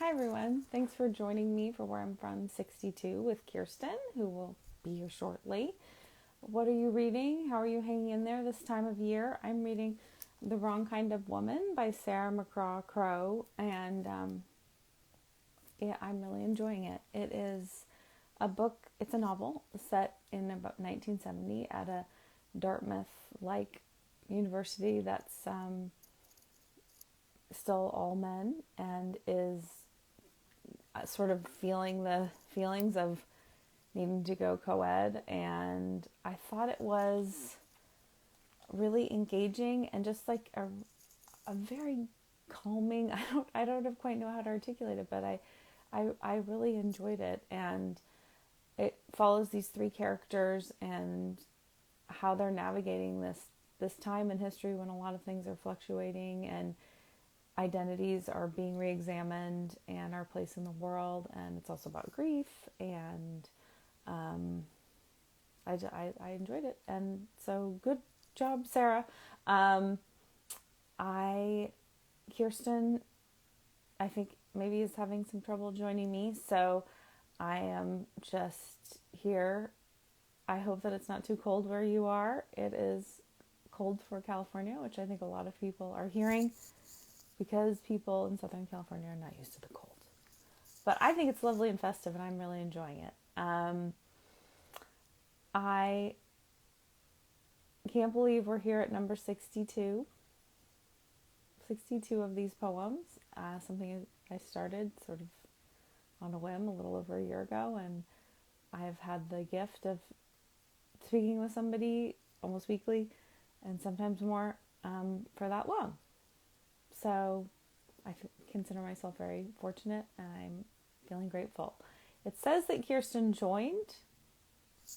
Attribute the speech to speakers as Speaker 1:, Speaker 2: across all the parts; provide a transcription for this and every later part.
Speaker 1: Hi everyone. Thanks for joining me for Where I'm From 62 with Kirsten, who will be here shortly. What are you reading? How are you hanging in there this time of year? I'm reading The Wrong Kind of Woman by Sarah McCraw Crow, and yeah, I'm really enjoying it. It is a book, it's a novel set in about 1970 at a Dartmouth-like university that's still all men and is sort of feeling the feelings of needing to go co-ed, and I thought it was really engaging and just like a very calming. I don't quite know how to articulate it, but I really enjoyed it, and it follows these three characters and how they're navigating this time in history when a lot of things are fluctuating and identities are being re-examined and our place in the world. And it's also about grief, and I enjoyed it. And so good job, Sarah. Kirsten, I think maybe is having some trouble joining me, so I am just here. I hope that it's not too cold where you are. It is cold for California, which I think a lot of people are hearing, because people in Southern California are not used to the cold. But I think it's lovely and festive, and I'm really enjoying it. I can't believe we're here at number 62. 62 of these poems. Something I started sort of on a whim a little over a year ago, and I've had the gift of speaking with somebody almost weekly, and sometimes more, for that long. So I consider myself very fortunate, and I'm feeling grateful. It says that Kirsten joined,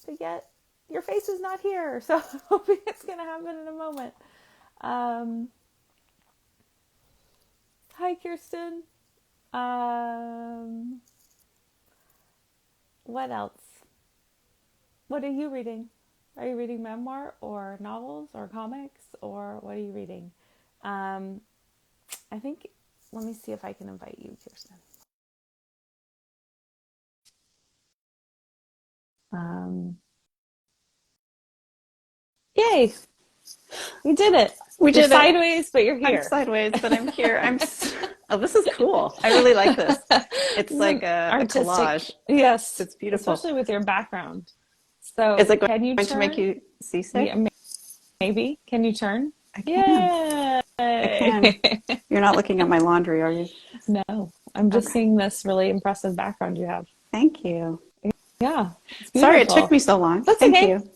Speaker 1: but yet your face is not here, so I'm hoping it's going to happen in a moment. Hi, Kirsten. What else? What are you reading? Are you reading memoir or novels or comics, or what are you reading? I think, let me see if I can invite you, Kirsten. Yay! We did it.
Speaker 2: We
Speaker 1: You're
Speaker 2: did it.
Speaker 1: sideways, but you're
Speaker 2: I'm
Speaker 1: here.
Speaker 2: sideways, but I'm here. Oh, this is cool. I really like this. It's
Speaker 1: This is
Speaker 2: like
Speaker 1: an
Speaker 2: a
Speaker 1: artistic,
Speaker 2: collage.
Speaker 1: yes,
Speaker 2: It's beautiful.
Speaker 1: especially with your background.
Speaker 2: Is
Speaker 1: So
Speaker 2: it
Speaker 1: can you
Speaker 2: going to make
Speaker 1: turn?
Speaker 2: you seasick?
Speaker 1: Yeah, maybe. Can you turn?
Speaker 2: I can.
Speaker 1: Yay!
Speaker 2: I can. You're not looking at my laundry, are you?
Speaker 1: No, I'm just
Speaker 2: Okay.
Speaker 1: seeing this really impressive background you have.
Speaker 2: Thank you.
Speaker 1: Yeah, it's
Speaker 2: Sorry it took
Speaker 1: beautiful.
Speaker 2: me so long.
Speaker 1: That's
Speaker 2: Thank
Speaker 1: okay.
Speaker 2: you.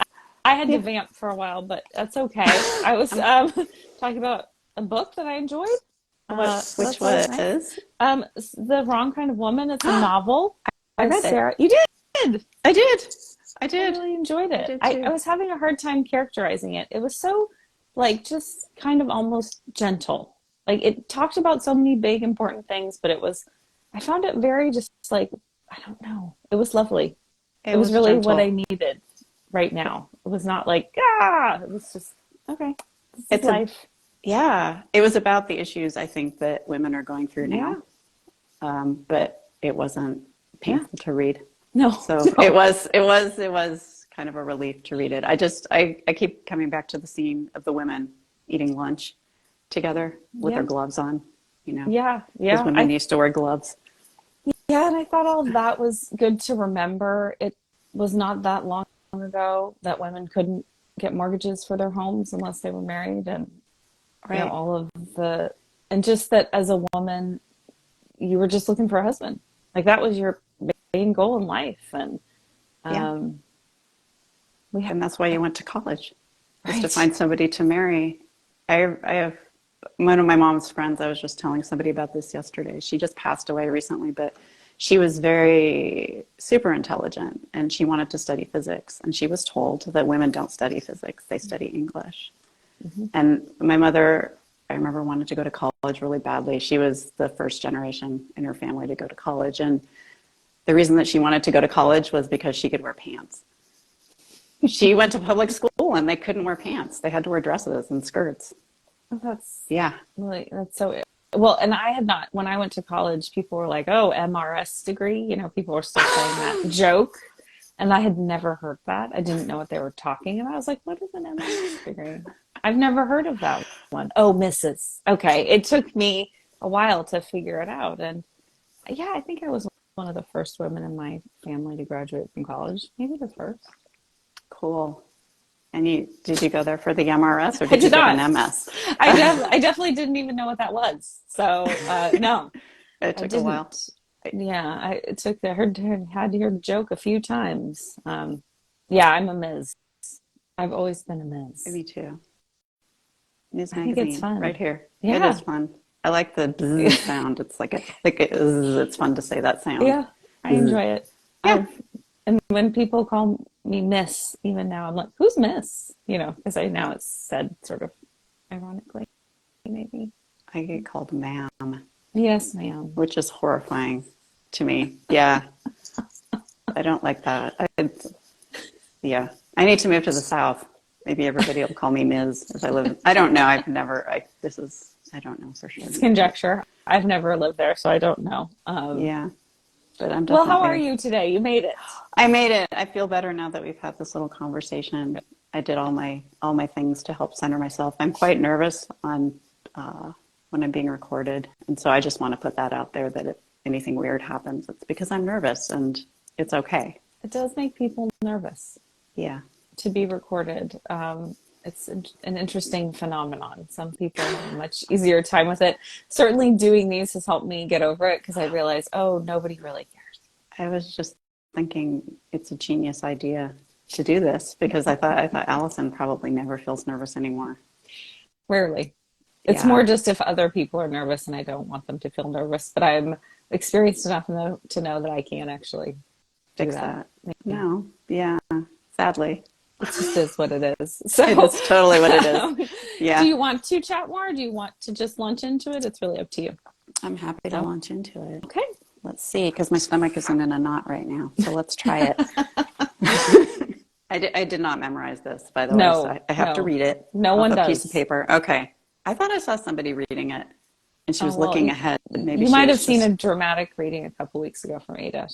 Speaker 1: I had to
Speaker 2: Yeah.
Speaker 1: vamp for a while, but that's okay. I was
Speaker 2: Um,
Speaker 1: talking about a book that I enjoyed. So
Speaker 2: which
Speaker 1: that's always nice.
Speaker 2: was?
Speaker 1: The Wrong Kind of Woman. It's a
Speaker 2: I
Speaker 1: novel by
Speaker 2: read it.
Speaker 1: Sarah. You did.
Speaker 2: I did. I
Speaker 1: I
Speaker 2: did.
Speaker 1: really enjoyed
Speaker 2: I
Speaker 1: it.
Speaker 2: did
Speaker 1: I
Speaker 2: too.
Speaker 1: was having a hard time characterizing it. It was so, like, just kind of almost gentle. Like, it talked about so many big, important things, but I found it very just like, I don't know. It was lovely. It
Speaker 2: It
Speaker 1: was
Speaker 2: was
Speaker 1: really what I
Speaker 2: gentle.
Speaker 1: needed right now. It was not like, it was just, okay, this is
Speaker 2: It's a
Speaker 1: life.
Speaker 2: Yeah. It was about the issues I think that women are going through
Speaker 1: Yeah,
Speaker 2: now. But it wasn't
Speaker 1: yeah.
Speaker 2: painful to read.
Speaker 1: No,
Speaker 2: So it
Speaker 1: no.
Speaker 2: was it was it was kind of a relief to read it. I keep coming back to the scene of the women eating lunch together with their
Speaker 1: Yeah,
Speaker 2: gloves on,
Speaker 1: yeah,
Speaker 2: because
Speaker 1: yeah.
Speaker 2: women used to wear gloves.
Speaker 1: Yeah, and I thought all of that was good to remember. It was not that long ago that women couldn't get mortgages for their homes unless they were married, and
Speaker 2: Right.
Speaker 1: all of the, and just that as a woman, you were just looking for a husband. Like that was your main goal in life, and
Speaker 2: Yeah.
Speaker 1: um, we have
Speaker 2: And that's why you went to college, was to
Speaker 1: right.
Speaker 2: find somebody to marry. I have one of my mom's friends, I was just telling somebody about this yesterday. She just passed away recently, but she was very super intelligent and she wanted to study physics. And she was told that women don't study physics, they study English.
Speaker 1: Mm-hmm.
Speaker 2: And my mother, I remember, wanted to go to college really badly. She was the first generation in her family to go to college. And the reason that she wanted to go to college was because she could wear pants. She went to public school and they couldn't wear pants. They had to wear dresses and skirts.
Speaker 1: That's
Speaker 2: Yeah.
Speaker 1: really, that's so Well, and I had not, when I went to college, people were like, oh, MRS degree. People were still saying that joke. And I had never heard that. I didn't know what they were talking about. I was like, what is an MRS degree? I've never heard of that one. Oh, Mrs. Okay. It took me a while to figure it out. And yeah, I think I was one of the first women in my family to graduate from college. Maybe the first.
Speaker 2: Cool. And did you go there for the MRS or
Speaker 1: I
Speaker 2: did you
Speaker 1: did
Speaker 2: get
Speaker 1: not.
Speaker 2: an MS?
Speaker 1: I definitely didn't even know what that was. So, no,
Speaker 2: It
Speaker 1: I
Speaker 2: took a while.
Speaker 1: didn't. Yeah, it took had to hear the joke a few times. Yeah, I'm a Ms. I've always been a Ms.
Speaker 2: Me too. News
Speaker 1: I think it's
Speaker 2: magazine, right
Speaker 1: fun.
Speaker 2: here. It is
Speaker 1: Yeah.
Speaker 2: fun. I like the bzz sound. It's like it's fun to say that sound.
Speaker 1: Yeah, I
Speaker 2: Bzz.
Speaker 1: enjoy it.
Speaker 2: Yeah.
Speaker 1: And when people call me Miss, even now, I'm like, who's Miss? Because now it's said sort of ironically, maybe.
Speaker 2: I get called ma'am,
Speaker 1: Yes, ma'am.
Speaker 2: which is horrifying to me. Yeah. I don't like that. Yeah. I need to move to the South. Maybe everybody will call me Ms. if I live. I don't know. I don't know for sure.
Speaker 1: It's conjecture. I've never lived there, so I don't know.
Speaker 2: Yeah. But I'm
Speaker 1: Well, how are
Speaker 2: definitely.
Speaker 1: you today? You made it.
Speaker 2: I made it. I feel better now that we've had this little conversation. I did all my things to help center myself. I'm quite nervous when I'm being recorded, and so I just want to put that out there that if anything weird happens, it's because I'm nervous, and it's okay.
Speaker 1: It does make people nervous
Speaker 2: Yeah.
Speaker 1: to be recorded. It's an interesting phenomenon. Some people have a much easier time with it. Certainly doing these has helped me get over it because I realized, oh, nobody really cares.
Speaker 2: I was just thinking it's a genius idea to do this because I thought Allison probably never feels nervous anymore.
Speaker 1: Rarely. It's
Speaker 2: Yeah.
Speaker 1: more just if other people are nervous and I don't want them to feel nervous, but I'm experienced enough to know that I can actually
Speaker 2: Fix that. No. Yeah. Sadly.
Speaker 1: It just is what it is. So
Speaker 2: It is totally what it is. Yeah.
Speaker 1: Do you want to chat more? Or do you want to just launch into it? It's really up to you.
Speaker 2: I'm happy to launch into it.
Speaker 1: Okay.
Speaker 2: Let's see, because my stomach isn't in a knot right now. So let's try it. I did not memorize this, by the way, so I have to read it.
Speaker 1: No one does.
Speaker 2: Piece of paper. Okay. I thought I saw somebody reading it, and she was looking ahead.
Speaker 1: Maybe you might have seen a dramatic reading a couple weeks ago from Ada.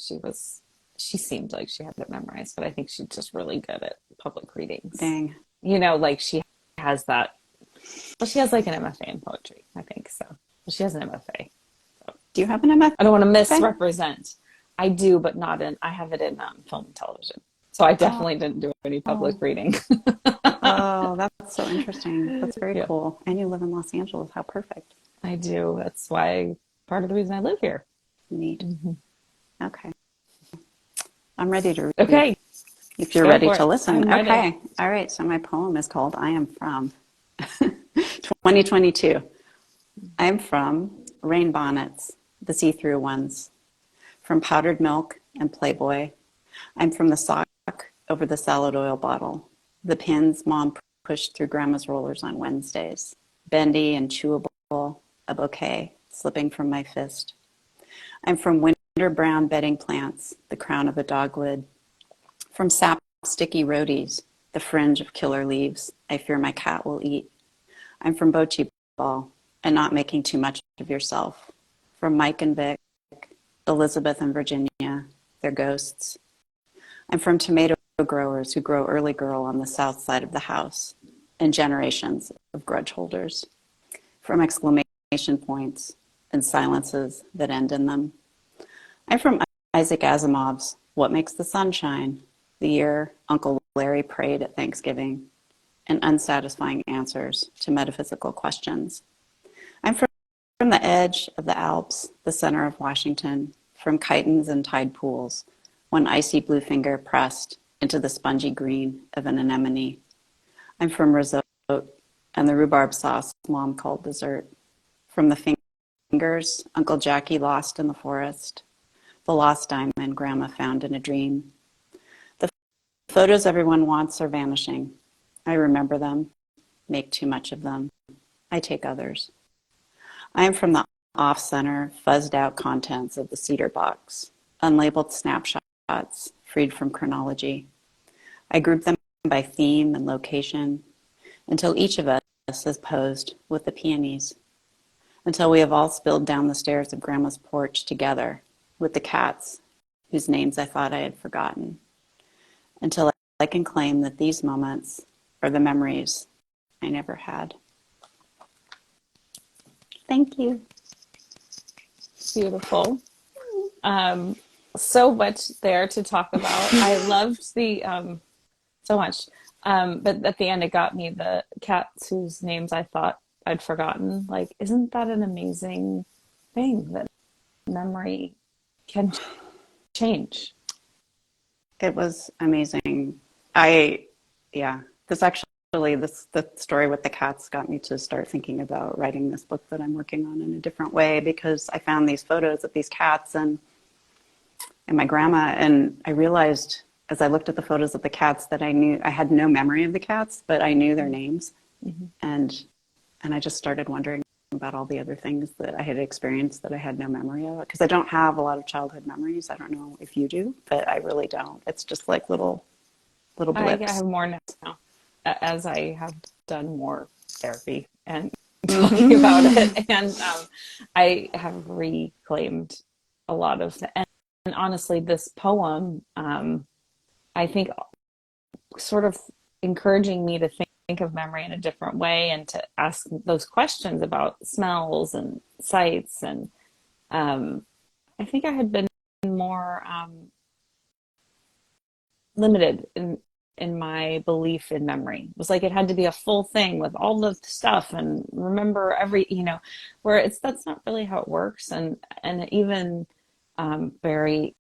Speaker 1: She seemed like she had it memorized, but I think she's just really good at public readings.
Speaker 2: Dang.
Speaker 1: Like she has that. Well, she has like an MFA in poetry, I think. So she has an MFA. So.
Speaker 2: Do you have an MFA?
Speaker 1: I don't want to misrepresent. I do, but not in. I have it in film and television. So I definitely didn't do any public reading.
Speaker 2: Oh, that's so interesting. That's very cool. And you live in Los Angeles. How perfect.
Speaker 1: I do. That's why part of the reason I live here.
Speaker 2: Neat. Mm-hmm. Okay. I'm ready to read.
Speaker 1: Okay.
Speaker 2: If you're ready to listen.
Speaker 1: I'm ready.
Speaker 2: Okay. All right. So my poem is called I Am From 2022. I am from rain bonnets, the see-through ones, from powdered milk and Playboy. I'm from the sock over the salad oil bottle, the pins mom pushed through grandma's rollers on Wednesdays, bendy and chewable, a bouquet slipping from my fist. I'm from winter brown bedding plants, the crown of a dogwood, from sap sticky roadies, the fringe of killer leaves I fear my cat will eat. I'm from bocce ball and not making too much of yourself, from Mike and Vic, Elizabeth and Virginia, their ghosts. I'm from tomato growers who grow early girl on the south side of the house, and generations of grudge holders, from exclamation points and silences that end in them. I'm from Isaac Asimov's What Makes the Sun Shine, the year Uncle Larry prayed at Thanksgiving, and unsatisfying answers to metaphysical questions. I'm from the edge of the Alps, the center of Washington, from chitons and tide pools, one icy blue finger pressed into the spongy green of an anemone. I'm from risotto and the rhubarb sauce mom called dessert, from the fingers Uncle Jackie lost in the forest, the lost diamond grandma found in a dream. The photos everyone wants are vanishing. I remember them, make too much of them. I take others. I am from the off-center, fuzzed-out contents of the cedar box, unlabeled snapshots freed from chronology. I group them by theme and location until each of us is posed with the peonies. until we have all spilled down the stairs of Grandma's porch together with the cats whose names I thought I had forgotten, until I can claim that these moments are the memories I never had. Thank you.
Speaker 1: Beautiful. So much there to talk about. I loved the so much. But at the end, it got me the cats whose names I thought I'd forgotten. Like, isn't that an amazing thing that memory can change?
Speaker 2: It was amazing. Yeah, the story with the cats got me to start thinking about writing this book that I'm working on in a different way, because I found these photos of these cats and my grandma, and I realized as I looked at the photos of the cats that I had no memory of the cats, but I knew their names.
Speaker 1: Mm-hmm.
Speaker 2: And I just started wondering about all the other things that I had experienced that I had no memory of, because I don't have a lot of childhood memories. I don't know if you do, but I really don't. It's just like little blips.
Speaker 1: I have more now, as I have done more therapy and talking about it, and I have reclaimed a lot of and honestly, this poem, I think, sort of encouraging me to think of memory in a different way and to ask those questions about smells and sights. And I think I had been more limited in my belief in memory. It was like it had to be a full thing with all the stuff and remember every, where that's not really how it works. And even very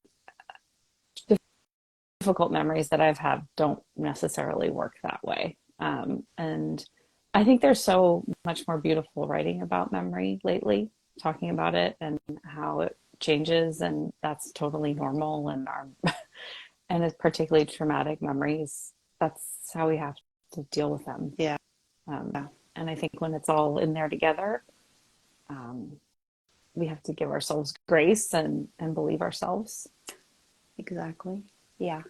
Speaker 1: difficult memories that I've had don't necessarily work that way. And I think there's so much more beautiful writing about memory lately, talking about it and how it changes, and that's totally normal. And and it's particularly traumatic memories. That's how we have to deal with them.
Speaker 2: Yeah.
Speaker 1: And I think when it's all in there together, we have to give ourselves grace and believe ourselves.
Speaker 2: Exactly. Yeah.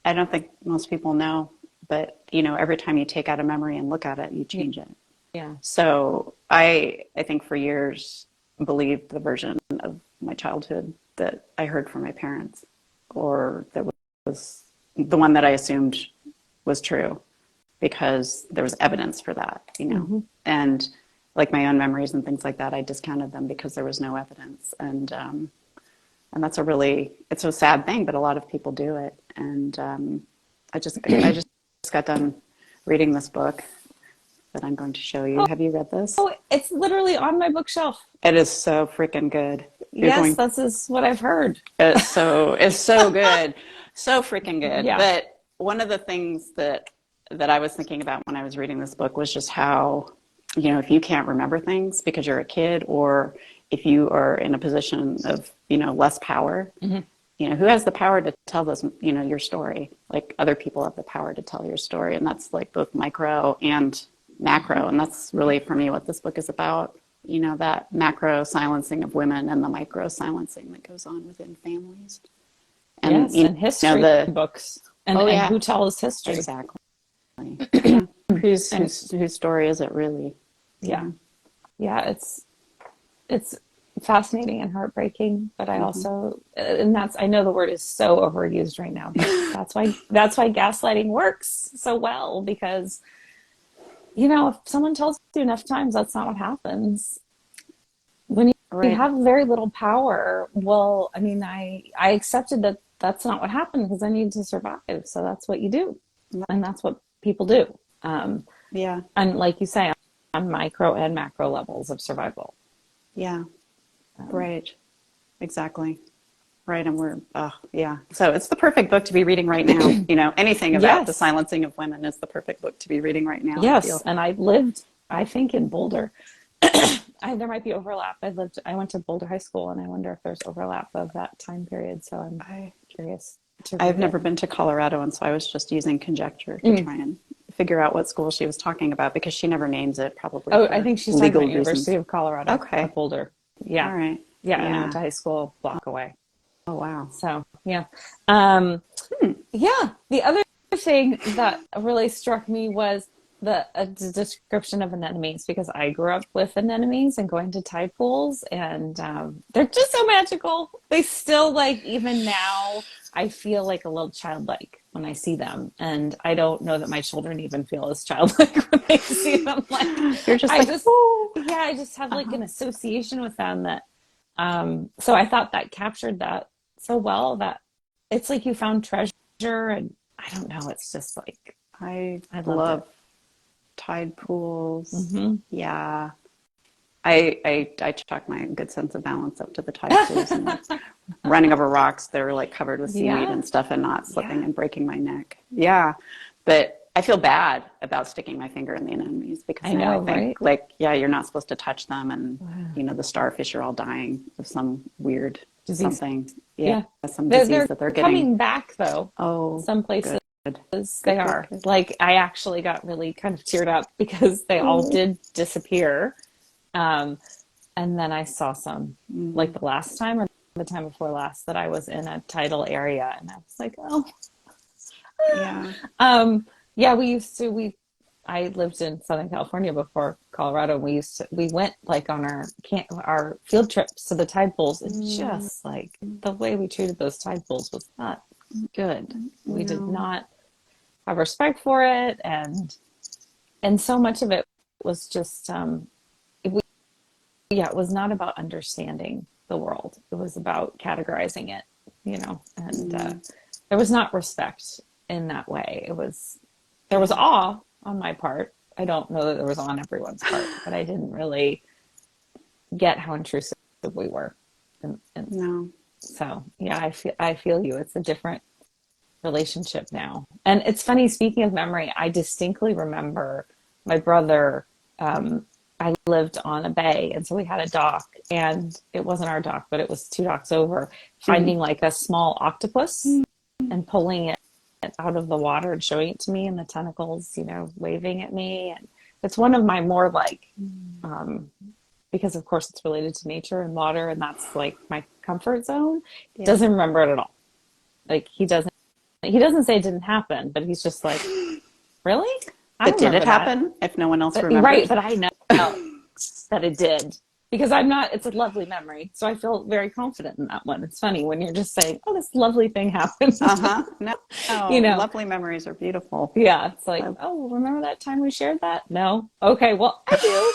Speaker 2: I don't think most people know, but every time you take out a memory and look at it, you change it.
Speaker 1: Yeah.
Speaker 2: So I think for years believed the version of my childhood that I heard from my parents, or that was the one that I assumed was true because there was evidence for that,
Speaker 1: Mm-hmm.
Speaker 2: and like my own memories and things like that, I discounted them because there was no evidence. And that's it's a sad thing, but a lot of people do it. And I just got done reading this book that I'm going to show you. Have you read this?
Speaker 1: Oh, it's literally on my bookshelf.
Speaker 2: It is so freaking good.
Speaker 1: Yes, this is what I've heard.
Speaker 2: It's so good. So freaking good.
Speaker 1: Yeah.
Speaker 2: But one of the things that I was thinking about when I was reading this book was just how, if you can't remember things because you're a kid, or if you are in a position of, less power,
Speaker 1: mm-hmm.
Speaker 2: Who has the power to tell this, your story? Like, other people have the power to tell your story. And that's like both micro and macro. And that's really, for me, what this book is about. That macro silencing of women and the micro silencing that goes on within families.
Speaker 1: And, yes, and history books. And, and who tells history.
Speaker 2: Exactly. Yeah. Whose story is it really?
Speaker 1: Yeah. Yeah, it's fascinating and heartbreaking, but I also, and I know the word is so overused right now, but that's why gaslighting works so well, because if someone tells you enough times that's not what happens, when you have very little power, well, I mean, I accepted that that's not what happened because I need to survive, so that's what you do, and that's what people do.
Speaker 2: Yeah.
Speaker 1: And like you say, on micro and macro levels of survival.
Speaker 2: Yeah. Right. Exactly. Right. And so it's the perfect book to be reading right now. Anything about the silencing of women is the perfect book to be reading right now.
Speaker 1: Yes. And I lived, I think, in Boulder. There might be overlap. I went to Boulder High School, and I wonder if there's overlap of that time period. So I'm curious.
Speaker 2: I've never been to Colorado, and so I was just using conjecture to try and figure out what school she was talking about, because she never names it, probably.
Speaker 1: Oh, I think she's talking about University of Colorado.
Speaker 2: Okay.
Speaker 1: At Boulder. Yeah.
Speaker 2: All right.
Speaker 1: Yeah. I went to high school a block away.
Speaker 2: Oh, wow.
Speaker 1: So, yeah. Yeah. The other thing that really struck me was the description of anemones because I grew up with anemones and going to tide pools, and they're just so magical. They still, like, even now, I feel like a little childlike when I see them, and I don't know that my children even feel as childlike when they see them. Like,
Speaker 2: You're just
Speaker 1: I
Speaker 2: like,
Speaker 1: just,
Speaker 2: oh,
Speaker 1: yeah, I just have like
Speaker 2: uh-huh.
Speaker 1: an association with them that, so I thought that captured that so well that it's like you found treasure, and I don't know, it's just like
Speaker 2: I
Speaker 1: I loved it.
Speaker 2: love tide pools.
Speaker 1: Hmm.
Speaker 2: Yeah. I chalk my good sense of balance up to the tide pools and like running over rocks that are like covered with seaweed
Speaker 1: Yeah,
Speaker 2: and stuff and not slipping
Speaker 1: yeah,
Speaker 2: and breaking my neck. Yeah. But I feel bad about sticking my finger in the anemones because
Speaker 1: I
Speaker 2: now I
Speaker 1: know,
Speaker 2: think
Speaker 1: right?
Speaker 2: like, yeah, you're not supposed to touch them and
Speaker 1: Wow.
Speaker 2: the starfish are all dying of some weird
Speaker 1: Disease.
Speaker 2: something. Yeah,
Speaker 1: Yeah,
Speaker 2: some disease
Speaker 1: they're
Speaker 2: that they're getting.
Speaker 1: coming back though.
Speaker 2: Oh,
Speaker 1: Some places
Speaker 2: good.
Speaker 1: they
Speaker 2: Good, good,
Speaker 1: are.
Speaker 2: good.
Speaker 1: Like I actually got really kind of teared up because they all
Speaker 2: Oh.
Speaker 1: did disappear. Um, and then I saw some, like
Speaker 2: Mm.
Speaker 1: the last time or the time before last that I was in a tidal area, and I was like, oh,
Speaker 2: Yeah.
Speaker 1: um, yeah, I lived in Southern California before Colorado. We went like on our field trips to the tide pools, and
Speaker 2: Mm.
Speaker 1: just like the way we treated those tide pools was not good. We did
Speaker 2: No.
Speaker 1: not have respect for it, and so much of it was just, yeah, it was not about understanding the world. It was about categorizing it, and
Speaker 2: Mm.
Speaker 1: there was not respect in that way. There was awe on my part. I don't know that there was on everyone's part, but I didn't really get how intrusive we were. And
Speaker 2: No.
Speaker 1: so, yeah, I feel you. It's a different relationship now. And it's funny, speaking of memory, I distinctly remember my brother, I lived on a bay, and so we had a dock, and it wasn't our dock, but it was two docks over,
Speaker 2: Mhm.
Speaker 1: finding like a small octopus and pulling it out of the water and showing it to me, and the tentacles, waving at me. And it's one of my more like, um, because of course it's related to nature and water, and that's like my comfort zone.
Speaker 2: Yeah.
Speaker 1: Doesn't remember it at all. Like he doesn't say it didn't happen, but he's just like, really? I
Speaker 2: But did it
Speaker 1: remember that.
Speaker 2: happen if no one else
Speaker 1: But, right,
Speaker 2: remembers?
Speaker 1: but I know that it did because it's a lovely memory. So I feel very confident in that one. It's funny when you're just saying, oh, this lovely thing happened.
Speaker 2: Uh-huh. No.
Speaker 1: you
Speaker 2: No.
Speaker 1: know,
Speaker 2: Lovely memories are beautiful.
Speaker 1: yeah, it's like,
Speaker 2: I-
Speaker 1: oh, remember that time we shared that? No. Okay, well, I do.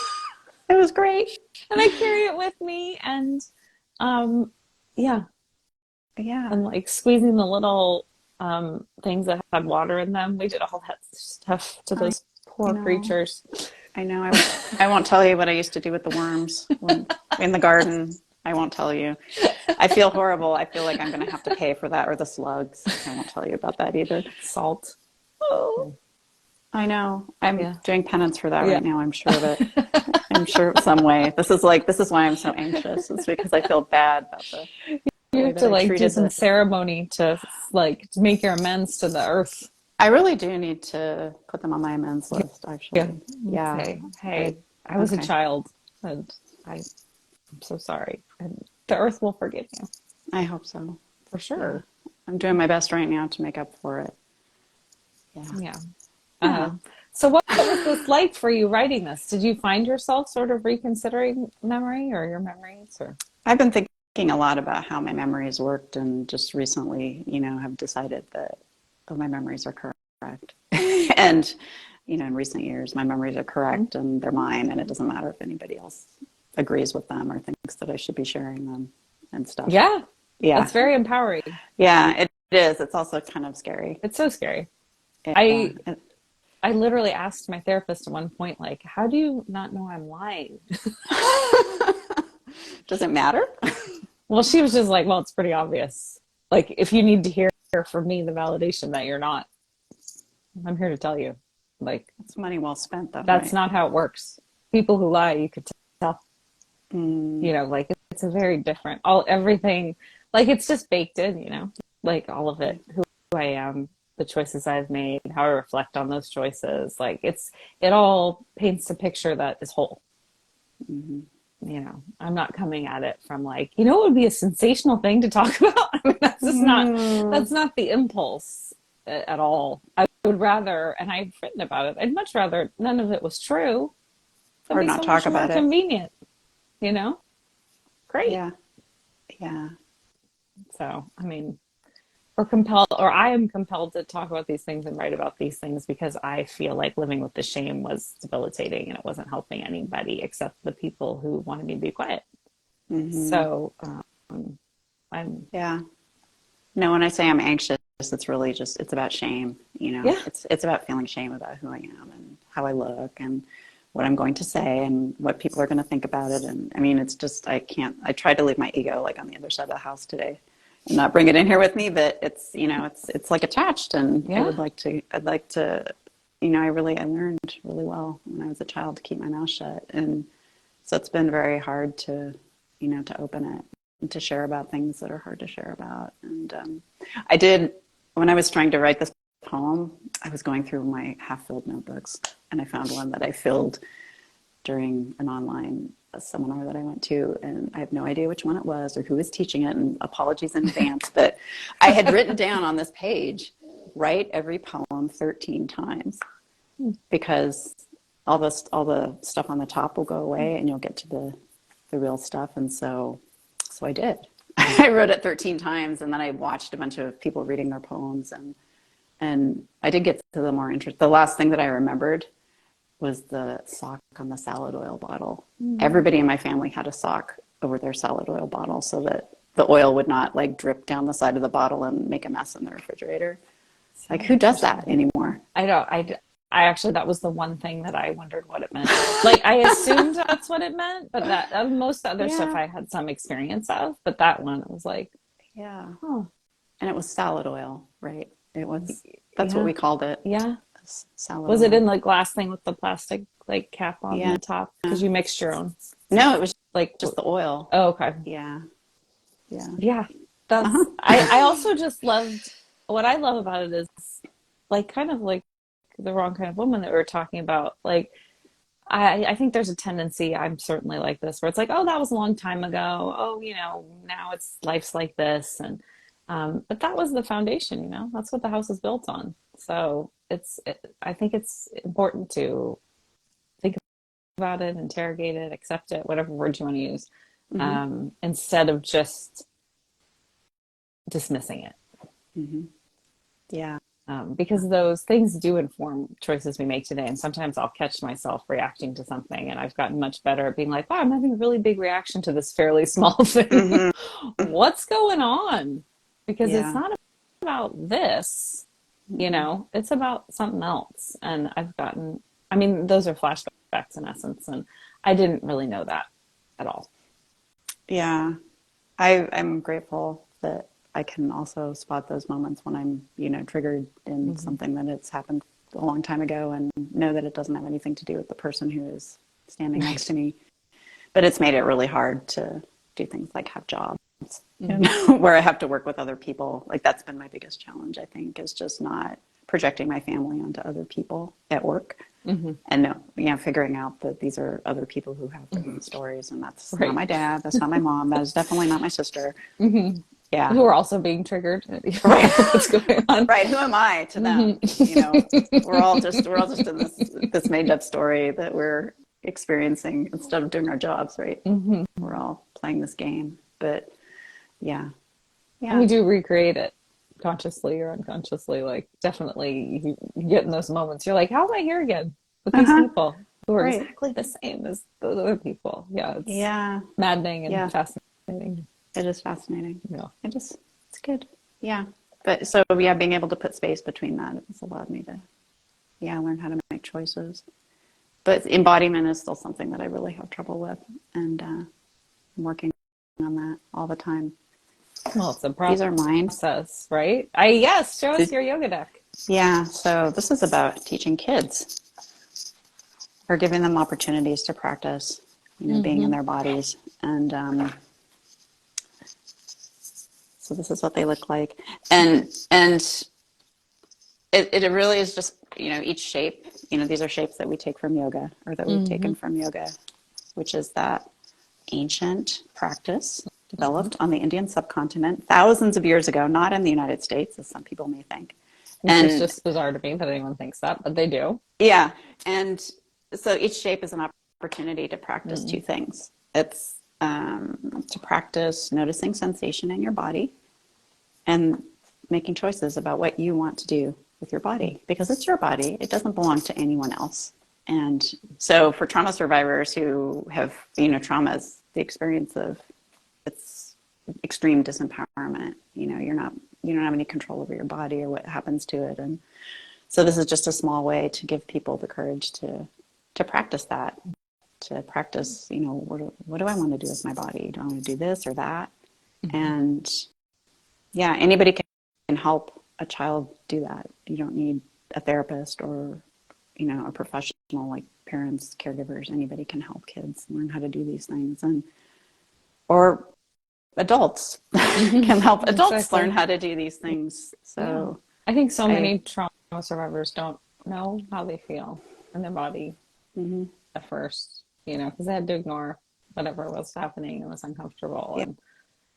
Speaker 2: It was great.
Speaker 1: And I carry it with me. And yeah,
Speaker 2: Yeah.
Speaker 1: and like squeezing the little things that had water in them. We did all that stuff to
Speaker 2: I
Speaker 1: those poor
Speaker 2: know.
Speaker 1: creatures.
Speaker 2: I know. I won't tell you what I used to do with the worms in the garden. I won't tell you. I feel horrible. I feel like I'm going to have to pay for that or the slugs. I won't tell you about that either.
Speaker 1: Salt. Oh,
Speaker 2: I know. I'm
Speaker 1: yeah.
Speaker 2: doing penance for that
Speaker 1: Yeah.
Speaker 2: right now. I'm sure of it. I'm sure of some way. This is why I'm so anxious. It's because I feel bad about the
Speaker 1: You
Speaker 2: way
Speaker 1: have
Speaker 2: that
Speaker 1: to
Speaker 2: I
Speaker 1: like do
Speaker 2: treated
Speaker 1: some
Speaker 2: the.
Speaker 1: ceremony to make your amends to the earth.
Speaker 2: I really do need to put them on my amends list,
Speaker 1: Yeah.
Speaker 2: actually. Yeah.
Speaker 1: Okay.
Speaker 2: I
Speaker 1: Hey, I was a
Speaker 2: okay.
Speaker 1: child, and I'm so sorry. And the earth will forgive you
Speaker 2: I hope so.
Speaker 1: for
Speaker 2: Yeah.
Speaker 1: sure.
Speaker 2: I'm doing my best right now to make up for it. Yeah.
Speaker 1: Yeah.
Speaker 2: Yeah.
Speaker 1: So what was this like for you writing this? Did you find yourself sort of reconsidering memory or your memories or?
Speaker 2: I've been thinking a lot about how my memories worked and just recently, have decided that my memories are correct. And, in recent years, my memories are correct and they're mine, and it doesn't matter if anybody else agrees with them or thinks that I should be sharing them and stuff.
Speaker 1: Yeah,
Speaker 2: Yeah.
Speaker 1: that's very empowering.
Speaker 2: Yeah, it is. It's also kind of scary.
Speaker 1: It's so scary.
Speaker 2: Yeah.
Speaker 1: I I literally asked my therapist at one point, like, how do you not know I'm lying?
Speaker 2: Does it matter?
Speaker 1: Well, she was just like, well, it's pretty obvious. Like, if you need to hear from me the validation that you're not, I'm here to tell you. Like,
Speaker 2: It's money well spent, though,
Speaker 1: that's
Speaker 2: right?
Speaker 1: not how it works. People who lie, you could tell,
Speaker 2: Mm,
Speaker 1: like it's a very different, everything, like it's just baked in, like all of it, who I am, the choices I've made, how I reflect on those choices. Like it all paints a picture that is whole.
Speaker 2: mhm.
Speaker 1: I'm not coming at it from like, it would be a sensational thing to talk about. I mean, that's
Speaker 2: Mm,
Speaker 1: not the impulse. at all. I would rather, and I've written about it, I'd much rather none of it was true. That'd
Speaker 2: Or
Speaker 1: be
Speaker 2: not
Speaker 1: so much
Speaker 2: talk
Speaker 1: more
Speaker 2: about it.
Speaker 1: convenient, you know? Great.
Speaker 2: Yeah. Yeah.
Speaker 1: So, I mean, or compelled, or I am compelled to talk about these things and write about these things because I feel like living with the shame was debilitating and it wasn't helping anybody except the people who wanted me to be quiet.
Speaker 2: Mm-hmm.
Speaker 1: So, I'm,
Speaker 2: Yeah. No, when I say I'm anxious, it's really just, it's about shame.
Speaker 1: yeah,
Speaker 2: It's about feeling shame about who I am and how I look and what I'm going to say and what people are going to think about it. And I mean, it's just, I tried to leave my ego like on the other side of the house today and not bring it in here with me, but it's like attached, and
Speaker 1: yeah.
Speaker 2: I'd like to, I learned really well when I was a child to keep my mouth shut. And so it's been very hard to open it and to share about things that are hard to share about. And I did, when I was trying to write this poem, I was going through my half-filled notebooks, and I found one that I filled during an online seminar that I went to, and I have no idea which one it was or who was teaching it, and apologies in advance, but I had written down on this page, write every poem 13 times, because all the stuff on the top will go away and you'll get to the real stuff. And so I did. I wrote it 13 times, and then I watched a bunch of people reading their poems, and I did get to the more interesting. The last thing that I remembered was the sock on the salad oil bottle. Everybody in my family had a sock over their salad oil bottle so that the oil would not like drip down the side of the bottle and make a mess in the refrigerator.
Speaker 1: So
Speaker 2: Like, who does that anymore?
Speaker 1: I don't, I actually, that was the one thing that I wondered what it meant. Like, I assumed that's what it meant, but that most other stuff
Speaker 2: Yeah,
Speaker 1: I had some experience of, but that one, it was like,
Speaker 2: yeah.
Speaker 1: oh,
Speaker 2: And it was salad oil, right? That's what
Speaker 1: yeah,
Speaker 2: we called it,
Speaker 1: yeah.
Speaker 2: salad
Speaker 1: Was it in
Speaker 2: oil.
Speaker 1: the glass thing with the plastic like cap on
Speaker 2: Yeah.
Speaker 1: the top? Because you mixed your own.
Speaker 2: No, it was
Speaker 1: Like,
Speaker 2: just the oil.
Speaker 1: oh, okay.
Speaker 2: Yeah, yeah.
Speaker 1: Yeah.
Speaker 2: Uh-huh.
Speaker 1: I also just loved, what I love about it is like kind of like the wrong kind of woman that we were talking about. Like, I think there's a tendency, I'm certainly like this, where it's like, oh, that was a long time ago. Oh, now it's life's like this. And, but that was the foundation, that's what the house is built on. So I think it's important to think about it, interrogate it, accept it, whatever word you want to use,
Speaker 2: Mm-hmm.
Speaker 1: instead of just dismissing it.
Speaker 2: Mm-hmm. Yeah.
Speaker 1: Because those things do inform choices we make today. And sometimes I'll catch myself reacting to something, and I've gotten much better at being like, wow, I'm having a really big reaction to this fairly small thing.
Speaker 2: Mm-hmm.
Speaker 1: What's going on? Because it's
Speaker 2: Yeah.
Speaker 1: not about this,
Speaker 2: Mm-hmm.
Speaker 1: it's about something else. And I mean, those are flashbacks in essence. And I didn't really know that at all.
Speaker 2: Yeah. I'm grateful that I can also spot those moments when I'm, triggered in
Speaker 1: Mm-hmm.
Speaker 2: something that it's happened a long time ago, and know that it doesn't have anything to do with the person who is standing next
Speaker 1: Right.
Speaker 2: to me. But it's made it really hard to do things like have jobs,
Speaker 1: Mm-hmm.
Speaker 2: where I have to work with other people. Like, that's been my biggest challenge, I think, is just not projecting my family onto other people at work.
Speaker 1: Mm-hmm.
Speaker 2: And figuring out that these are other people who have their own stories, and that's not
Speaker 1: Right.
Speaker 2: my dad, that's not my mom, that is definitely not my sister.
Speaker 1: Mm-hmm.
Speaker 2: Yeah.
Speaker 1: Who are also being triggered.
Speaker 2: Right.
Speaker 1: What's going on?
Speaker 2: Right. Who am I to them? We're all just in this made up story that we're experiencing instead of doing our jobs, right?
Speaker 1: Mm-hmm.
Speaker 2: We're all playing this game. But yeah.
Speaker 1: And we
Speaker 2: Yeah.
Speaker 1: do recreate it consciously or unconsciously. Like, definitely, you get in those moments. You're like, how am I here again with these
Speaker 2: Uh-huh.
Speaker 1: people who are
Speaker 2: Right.
Speaker 1: exactly the same as those other people? Yeah, it's
Speaker 2: Yeah.
Speaker 1: maddening and
Speaker 2: Yeah.
Speaker 1: fascinating.
Speaker 2: It is fascinating.
Speaker 1: Yeah.
Speaker 2: It's good. Yeah. But so, yeah, being able to put space between that has allowed me to, learn how to make choices. But embodiment is still something that I really have trouble with. And I'm working on that all the time.
Speaker 1: Well, it's a
Speaker 2: These are mine.
Speaker 1: process, right? Yes, show us your yoga deck.
Speaker 2: Yeah. So this is about teaching kids, or giving them opportunities to practice, being in
Speaker 1: Mm-hmm.
Speaker 2: their bodies. And so this is what they look like. And it really is just, each shape, these are shapes that we take from yoga, or that we've
Speaker 1: Mm-hmm.
Speaker 2: taken from yoga, which is that ancient practice developed on the Indian subcontinent thousands of years ago, not in the United States, as some people may think.
Speaker 1: Which is just bizarre to me that anyone thinks that, but they do.
Speaker 2: Yeah. And so each shape is an opportunity to practice two things. It's to practice noticing sensation in your body and making choices about what you want to do with your body, because it's your body. It doesn't belong to anyone else. And so for trauma survivors who have, traumas, the experience of it's extreme disempowerment, you don't have any control over your body or what happens to it. And so this is just a small way to give people the courage to practice that, to practice, what do I want to do with my body? Do I want to do this or that? Mm-hmm. And yeah, anybody can help a child do that. You don't need a therapist or, a professional like parents, caregivers. Anybody can help kids learn how to do these things, or adults can help adults learn how to do these things. So
Speaker 1: I think so many trauma survivors don't know how they feel in their body at first, because they had to ignore whatever was happening and was uncomfortable. And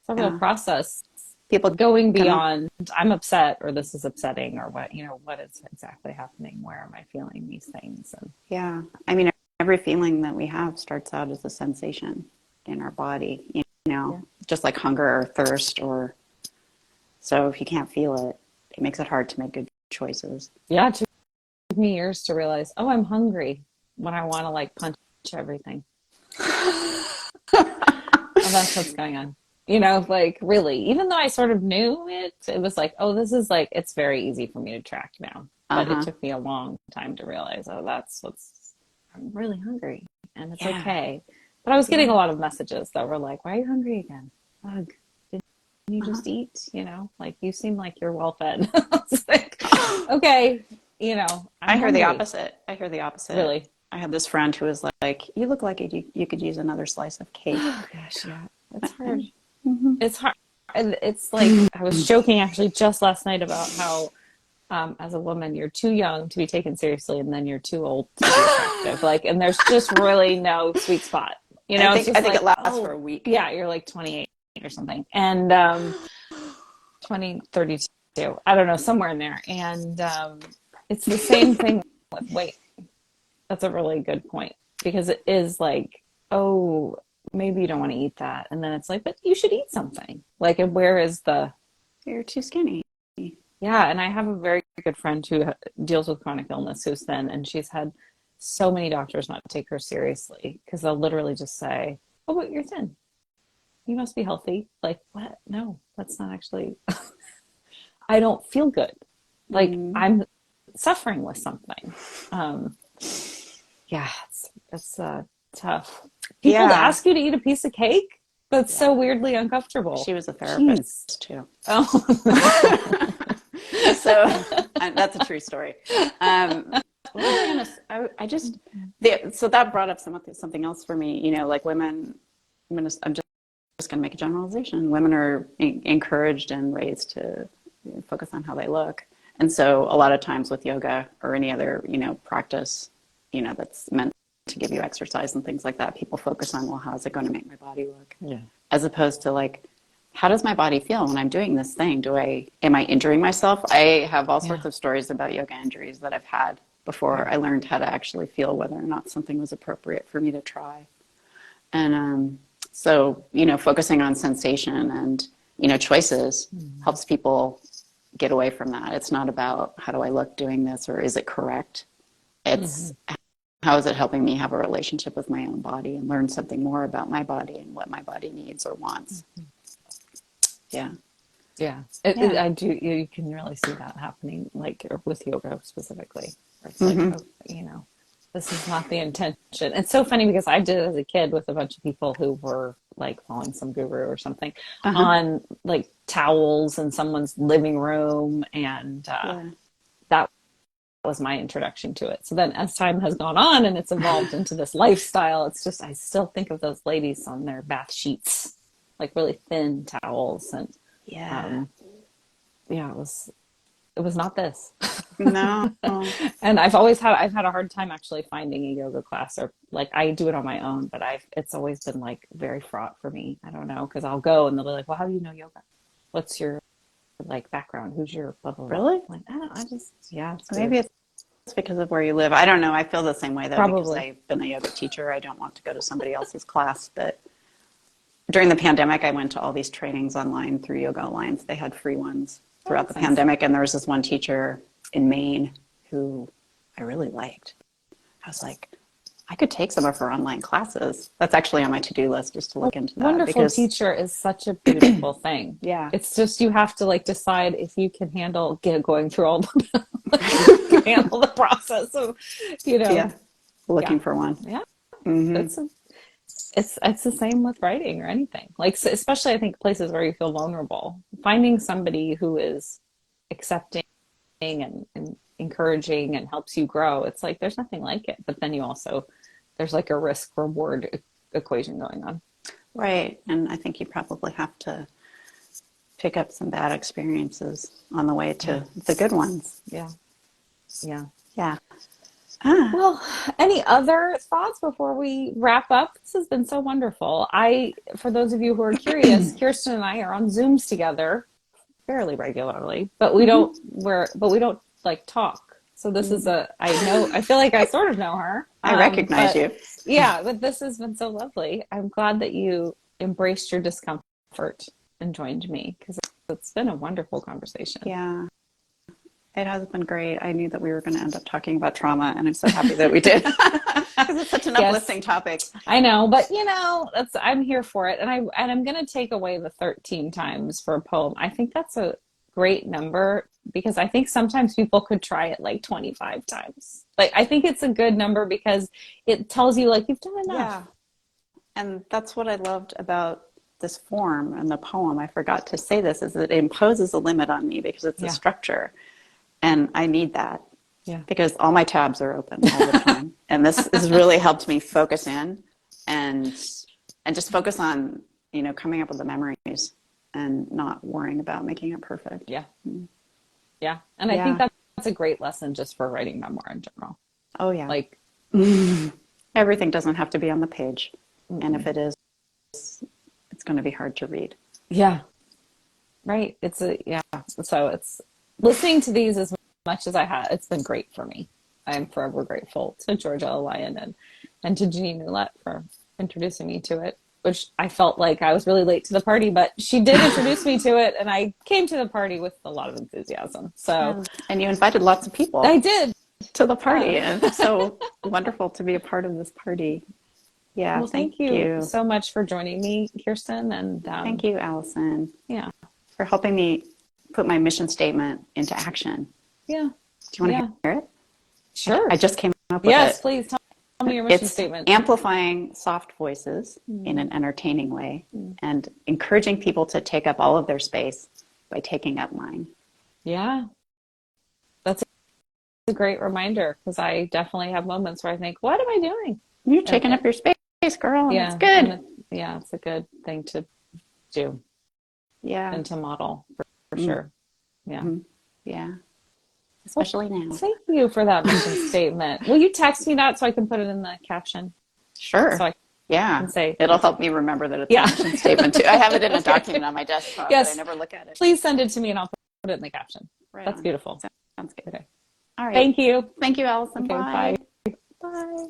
Speaker 1: it's a real process. People going beyond, I'm upset, or this is upsetting, or what is exactly happening? Where am I feeling these things? And
Speaker 2: I mean, every feeling that we have starts out as a sensation in our body, just like hunger or thirst, so if you can't feel it, it makes it hard to make good choices.
Speaker 1: Yeah, it took me years to realize, I'm hungry when I want to punch everything. That's what's going on. Really, even though I sort of knew it was this is it's very easy for me to track now. But it took me a long time to realize, I'm really hungry and it's okay. But I was getting a lot of messages that were like, why are you hungry again? Ugh, didn't you just eat? You seem like you're well fed. I was like, okay,
Speaker 2: I hear the opposite.
Speaker 1: Really?
Speaker 2: I had this friend who was like, you look like you could use another slice of cake.
Speaker 1: Oh gosh, yeah. It's hard. It's hard. And it's like, I was joking actually just last night about how as a woman, you're too young to be taken seriously, and then you're too old to be attractive. And there's just really no sweet spot.
Speaker 2: I think it lasts for a week.
Speaker 1: Yeah, you're 28 or something. And 32. I don't know, somewhere in there. And it's the same thing with weight. That's a really good point, because it is maybe you don't want to eat that. And then it's but you should eat something. And where is
Speaker 2: you're too skinny.
Speaker 1: Yeah. And I have a very good friend who deals with chronic illness who's thin, and she's had so many doctors not take her seriously, because they'll literally just say, oh, but you're thin. You must be healthy. What? No, that's not actually, I don't feel good. I'm suffering with something. It's tough. People ask you to eat a piece of cake. That's so weirdly uncomfortable.
Speaker 2: She was a therapist too.
Speaker 1: Oh,
Speaker 2: so that's a true story. So that brought up something else for me. Women. I'm just going to make a generalization. Women are encouraged and raised to focus on how they look, and so a lot of times with yoga or any other practice, that's meant to give you exercise and things like that, people focus on, well, how's it going to make my body look?
Speaker 1: Yeah.
Speaker 2: As opposed to how does my body feel when I'm doing this thing? Am I injuring myself? I have all sorts of stories about yoga injuries that I've had before I learned how to actually feel whether or not something was appropriate for me to try. And so, focusing on sensation and, choices helps people get away from that. It's not about how do I look doing this, or is it correct? It's how is it helping me have a relationship with my own body and learn something more about my body and what my body needs or wants. Yeah.
Speaker 1: I do. You can really see that happening, with yoga specifically. It's this is not the intention. It's so funny because I did it as a kid with a bunch of people who were following some guru or something on towels in someone's living room, and that was my introduction to it. So then as time has gone on and it's evolved into this lifestyle, it's just, I still think of those ladies on their bath sheets, really thin towels. And it was not this.
Speaker 2: No.
Speaker 1: And I've had a hard time actually finding a yoga class, or I do it on my own, but it's always been very fraught for me. I don't know, because I'll go and they'll be like, well, how do you know yoga? What's your like background? Who's your blah, blah, blah?
Speaker 2: Really?
Speaker 1: Like, I don't, I just, yeah, it's
Speaker 2: Maybe
Speaker 1: weird.
Speaker 2: it's because of where you live. I don't know. I feel the same way though, because
Speaker 1: Probably.
Speaker 2: I've been a yoga teacher. I don't want to go to somebody else's class. But during the pandemic, I went to all these trainings online through Yoga Alliance. They had free ones
Speaker 1: Oh,
Speaker 2: throughout the
Speaker 1: that's nice.
Speaker 2: pandemic. And there was this one teacher in Maine who I really liked. I was like, I could take some of her online classes. That's actually on my to-do list, just to look into that.
Speaker 1: Wonderful
Speaker 2: Because
Speaker 1: teacher is such a beautiful thing.
Speaker 2: yeah,
Speaker 1: It's just you have to like decide if you can handle going through all the handle the process of,
Speaker 2: yeah,
Speaker 1: yeah,
Speaker 2: looking for one.
Speaker 1: yeah.
Speaker 2: Hmm.
Speaker 1: It's the same with writing or anything. Like especially I think places where you feel vulnerable, finding somebody who is accepting and encouraging and helps you grow. It's like there's nothing like it. But then you also there's like a risk reward equation going on.
Speaker 2: Right. And I think you probably have to pick up some bad experiences on the way to the good ones.
Speaker 1: Yeah. Yeah.
Speaker 2: Yeah. Ah,
Speaker 1: Well, any other thoughts before we wrap up? This has been so wonderful. For those of you who are curious, Kirsten and I are on Zooms together fairly regularly, but we don't like talk. So this is I feel like I sort of know her.
Speaker 2: I recognize
Speaker 1: But
Speaker 2: you.
Speaker 1: yeah, but this has been so lovely. I'm glad that you embraced your discomfort and joined me because it's been a wonderful conversation.
Speaker 2: Yeah. It has been great. I knew that we were going to end up talking about trauma, and I'm so happy that we did because it's such an uplifting topic.
Speaker 1: I know, but I'm here for it, and I'm going to take away the 13 times for a poem. I think that's a great number because I think sometimes people could try it like 25 times. Like I think it's a good number because it tells you like you've done enough.
Speaker 2: Yeah. And that's what I loved about this form and the poem. I forgot to say this is that it imposes a limit on me because it's a structure. And I need that because all my tabs are open all the time. And this has really helped me focus in and just focus on, coming up with the memories and not worrying about making it perfect.
Speaker 1: Yeah. Yeah. And I think that's a great lesson just for writing memoir in general.
Speaker 2: Oh, yeah.
Speaker 1: Like
Speaker 2: everything doesn't have to be on the page. And if it is, it's going to be hard to read.
Speaker 1: Yeah. Right. So it's listening to these as much as I have. It's been great for me. I am forever grateful to Georgia Lyon and to Jeannie Newlett for introducing me to it, which I felt like I was really late to the party, but she did introduce me to it and I came to the party with a lot of enthusiasm. So,
Speaker 2: and you invited lots of people.
Speaker 1: I did
Speaker 2: to the party. And it's so wonderful to be a part of this party. Yeah.
Speaker 1: Well, thank you so much for joining me, Kirsten. And
Speaker 2: thank you, Allison.
Speaker 1: Yeah.
Speaker 2: For helping me put my mission statement into action.
Speaker 1: Yeah.
Speaker 2: Do you want to hear it?
Speaker 1: Sure.
Speaker 2: I just came up with it.
Speaker 1: Yes, please tell me your mission statement.
Speaker 2: Amplifying soft voices in an entertaining way and encouraging people to take up all of their space by taking up mine.
Speaker 1: Yeah. That's a great reminder because I definitely have moments where I think, what am I doing?
Speaker 2: You're taking up your space, girl. And it's good.
Speaker 1: It's a good thing to do.
Speaker 2: Yeah.
Speaker 1: And to model for sure. Yeah.
Speaker 2: Mm-hmm. Yeah. Especially now.
Speaker 1: Thank you for that mission statement. Will you text me that so I can put it in the caption?
Speaker 2: Sure.
Speaker 1: So I can say
Speaker 2: it'll help me remember that it's a mission statement too. I have it in a document on my desktop, but I never look at it.
Speaker 1: Please send it to me and I'll put it in the caption.
Speaker 2: Right.
Speaker 1: That's beautiful.
Speaker 2: Sounds good.
Speaker 1: Okay.
Speaker 2: All right.
Speaker 1: Thank you.
Speaker 2: Thank you, Allison.
Speaker 1: Okay,
Speaker 2: bye.
Speaker 1: Bye.